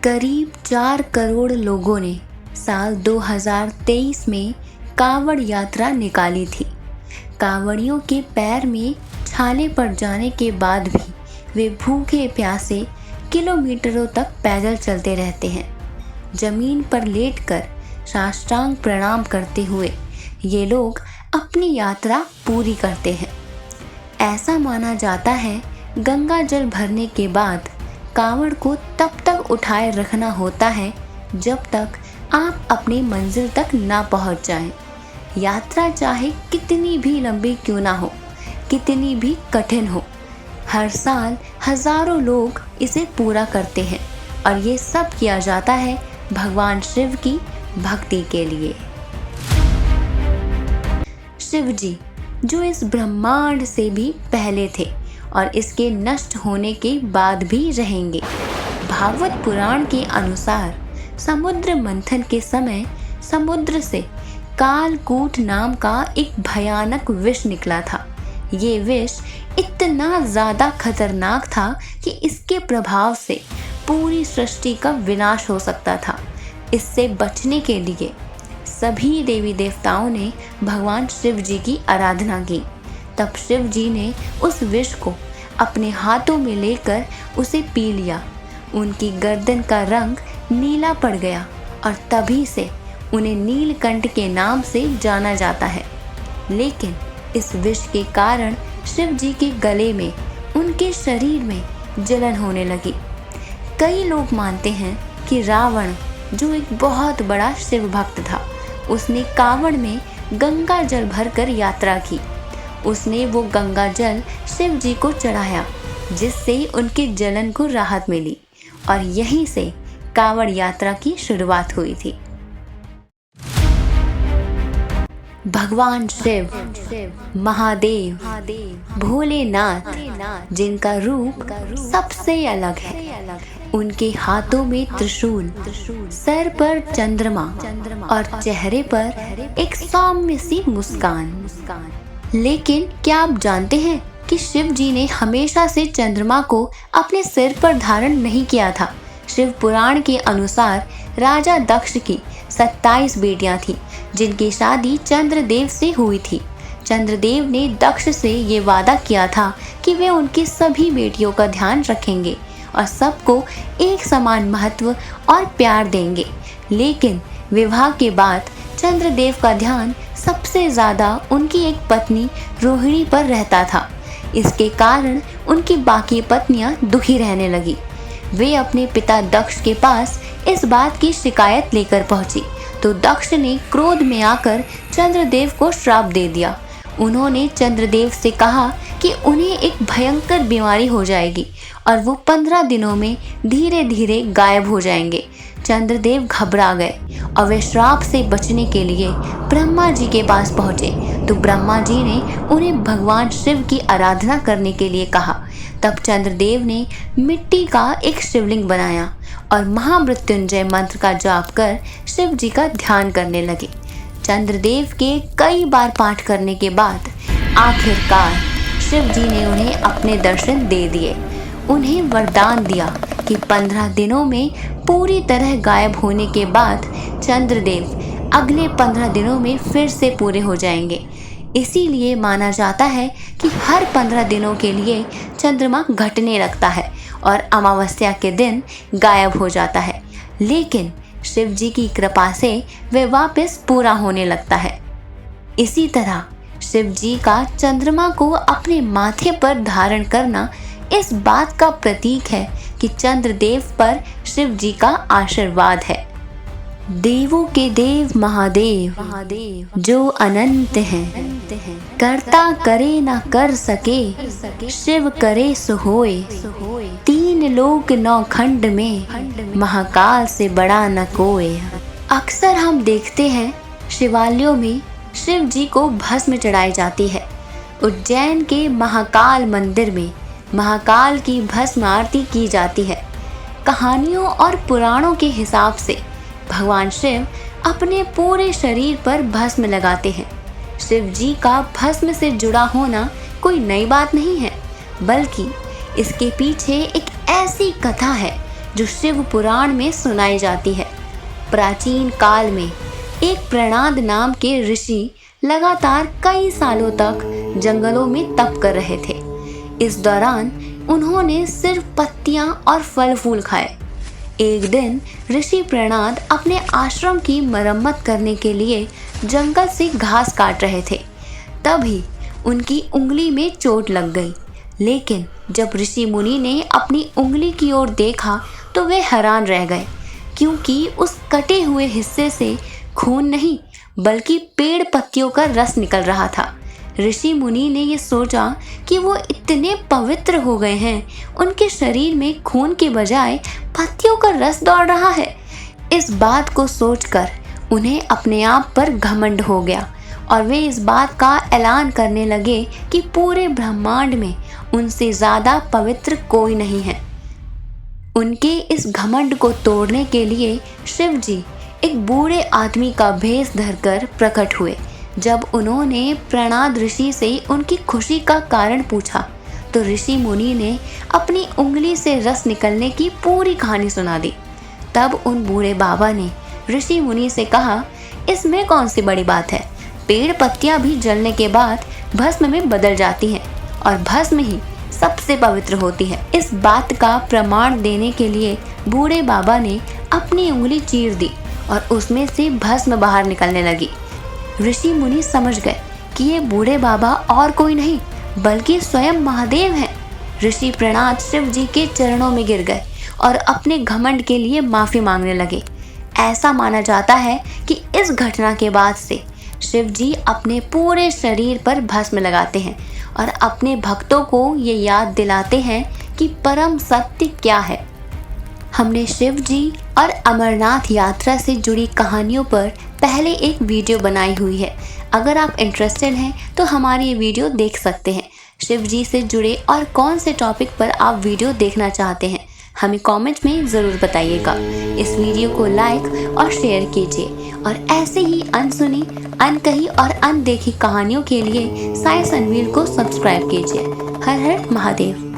करीब 4 करोड़ लोगों ने साल 2023 में कांवड़ यात्रा निकाली थी। कांवड़ियों के पैर में छाले पड़ जाने के बाद भी वे भूखे प्यासे किलोमीटरों तक पैदल चलते रहते हैं। जमीन पर लेटकर साष्टांग प्रणाम करते हुए ये लोग अपनी यात्रा पूरी करते हैं। ऐसा माना जाता है गंगा जल भरने के बाद कांवड़ को तब तक उठाए रखना होता है जब तक आप अपनी मंजिल तक ना पहुंच जाएं। यात्रा चाहे कितनी भी लंबी क्यों ना हो, कितनी भी कठिन हो, हर साल हजारों लोग इसे पूरा करते हैं और ये सब किया जाता है भगवान शिव की भक्ति के लिए। शिव जी जो इस ब्रह्मांड से भी पहले थे और इसके नष्ट होने के बाद भी रहेंगे। भागवत पुराण के अनुसार समुद्र मंथन के समय समुद्र से कालकूट नाम का एक भयानक विष निकला था। ये विष इतना ज़्यादा खतरनाक था कि इसके प्रभाव से पूरी सृष्टि का विनाश हो सकता था। इससे बचने के लिए सभी देवी देवताओं ने भगवान शिव जी की आराधना की। तब शिव जी ने उस विष को अपने हाथों में लेकर उसे पी लिया। उनकी गर्दन का रंग नीला पड़ गया और तभी से उन्हें नीलकंठ के नाम से जाना जाता है। लेकिन इस विष के कारण शिव जी के गले में, उनके शरीर में जलन होने लगी। कई लोग मानते हैं कि रावण जो एक बहुत बड़ा शिव भक्त था, उसने कांवड़ में गंगा जल भरकर यात्रा की। उसने वो गंगा जल शिव जी को चढ़ाया जिससे उनके जलन को राहत मिली और यहीं से कांवड़ यात्रा की शुरुआत हुई थी। भगवान शिव, महादेव, भोलेनाथ जिनका रूप सबसे अलग है। उनके हाथों में त्रिशूल, सर पर चंद्रमा और चेहरे पर एक सौम्य सी मुस्कान। लेकिन क्या आप जानते हैं कि शिव जी ने हमेशा से चंद्रमा को अपने सिर पर धारण नहीं किया था। शिव पुराण के अनुसार राजा दक्ष की 27 बेटियां थीं जिनकी शादी चंद्रदेव से हुई थी। चंद्रदेव ने दक्ष से ये वादा किया था कि वे उनकी सभी बेटियों का ध्यान रखेंगे और सबको एक समान महत्व और प्यार देंगे। लेकिन विवाह के बाद चंद्रदेव का ध्यान सबसे ज़्यादा उनकी एक पत्नी रोहिणी पर रहता था। इसके कारण उनकी बाकी पत्नियां दुखी रहने लगी। वे अपने पिता दक्ष के पास इस बात की शिकायत लेकर पहुंची तो दक्ष ने क्रोध में आकर चंद्रदेव को श्राप दे दिया। उन्होंने चंद्रदेव से कहा कि उन्हें एक भयंकर बीमारी हो जाएगी और वो 15 दिनों में धीरे धीरे गायब हो जाएंगे। चंद्रदेव घबरा गए और वे श्राप से बचने के लिए ब्रह्मा जी के पास पहुँचे तो ब्रह्मा जी ने उन्हें भगवान शिव की आराधना करने के लिए कहा। तब चंद्रदेव ने मिट्टी का एक शिवलिंग बनाया और महामृत्युंजय मंत्र का जाप कर शिव जी का ध्यान करने लगे। चंद्रदेव के कई बार पाठ करने के बाद आखिरकार शिव जी ने उन्हें अपने दर्शन दे दिए। उन्हें वरदान दिया कि 15 दिनों में पूरी तरह गायब होने के बाद चंद्रदेव अगले 15 दिनों में फिर से पूरे हो जाएंगे। इसीलिए माना जाता है कि हर 15 दिनों के लिए चंद्रमा घटने लगता है और अमावस्या के दिन गायब हो जाता है। लेकिन शिव जी की कृपा से वह वापस पूरा होने लगता है। इसी तरह शिव जी का चंद्रमा को अपने माथे पर धारण करना इस बात का प्रतीक है कि चंद्रदेव पर शिव जी का आशीर्वाद है। देवों के देव महादेव जो अनंत हैं, करता करे ना कर सके, शिव करे सो होए। 3 लोक 9 खंड में, महाकाल से बड़ा न कोई। अक्सर हम देखते हैं शिवालयों में शिव जी को भस्म चढ़ाई जाती है। उज्जैन के महाकाल मंदिर में महाकाल की भस्म आरती की जाती है। कहानियों और पुराणों के हिसाब से भगवान शिव अपने पूरे शरीर पर भस्म लगाते हैं। शिव जी का भस्म से जुड़ा होना कोई नई बात नहीं है, बल्कि इसके पीछे एक ऐसी कथा है जो शिव पुराण में सुनाई जाती है। प्राचीन काल में एक प्रणाद नाम के ऋषि लगातार कई सालों तक जंगलों में तप कर रहे थे। इस दौरान उन्होंने सिर्फ पत्तियां और फल फूल खाए। एक दिन ऋषि प्रणाद अपने आश्रम की मरम्मत करने के लिए जंगल से घास काट रहे थे। तभी उनकी उंगली में चोट लग गई। लेकिन जब ऋषि मुनि ने अपनी उंगली की ओर देखा तो वे हैरान रह गए, क्योंकि उस कटे हुए हिस्से से खून नहीं बल्कि पेड़ पत्तियों का रस निकल रहा था। ऋषि मुनि ने ये सोचा कि वो इतने पवित्र हो गए हैं, उनके शरीर में खून के बजाय पत्तियों का रस दौड़ रहा है। इस बात को सोचकर उन्हें अपने आप पर घमंड हो गया और वे इस बात का ऐलान करने लगे कि पूरे ब्रह्मांड में उनसे ज़्यादा पवित्र कोई नहीं है। उनके इस घमंड को तोड़ने के लिए शिव जी एक बूढ़े आदमी का भेष धरकर प्रकट हुए। जब उन्होंने प्रणाद ऋषि से उनकी खुशी का कारण पूछा तो ऋषि मुनि ने अपनी उंगली से रस निकलने की पूरी कहानी सुना दी। तब उन बूढ़े बाबा ने ऋषि मुनि से कहा, इसमें कौन सी बड़ी बात है? पेड़ पत्तियां भी जलने के बाद भस्म में बदल जाती हैं और भस्म ही सबसे पवित्र होती है। इस बात का प्रमाण देने के लिए बूढ़े बाबा ने अपनी उंगली चीर दी और उसमें से भस्म बाहर निकलने लगी। ऋषि मुनि समझ गए कि ये बूढ़े बाबा और कोई नहीं बल्कि स्वयं महादेव हैं। ऋषि प्रणाद शिव जी के चरणों में गिर गए और अपने घमंड के लिए माफी मांगने लगे। ऐसा माना जाता है कि इस घटना के बाद से शिव जी अपने पूरे शरीर पर भस्म लगाते हैं और अपने भक्तों को ये याद दिलाते हैं कि परम सत्य क्या है। हमने शिव जी और अमरनाथ यात्रा से जुड़ी कहानियों पर पहले एक वीडियो बनाई हुई है। अगर आप इंटरेस्टेड हैं तो हमारी ये वीडियो देख सकते हैं। शिव जी से जुड़े और कौन से टॉपिक पर आप वीडियो देखना चाहते हैं हमें कमेंट में ज़रूर बताइएगा। इस वीडियो को लाइक और शेयर कीजिए और ऐसे ही अनसुनी, अनकही और अनदेखी कहानियों के लिए साइंस अनवीर को सब्सक्राइब कीजिए। हर हर महादेव।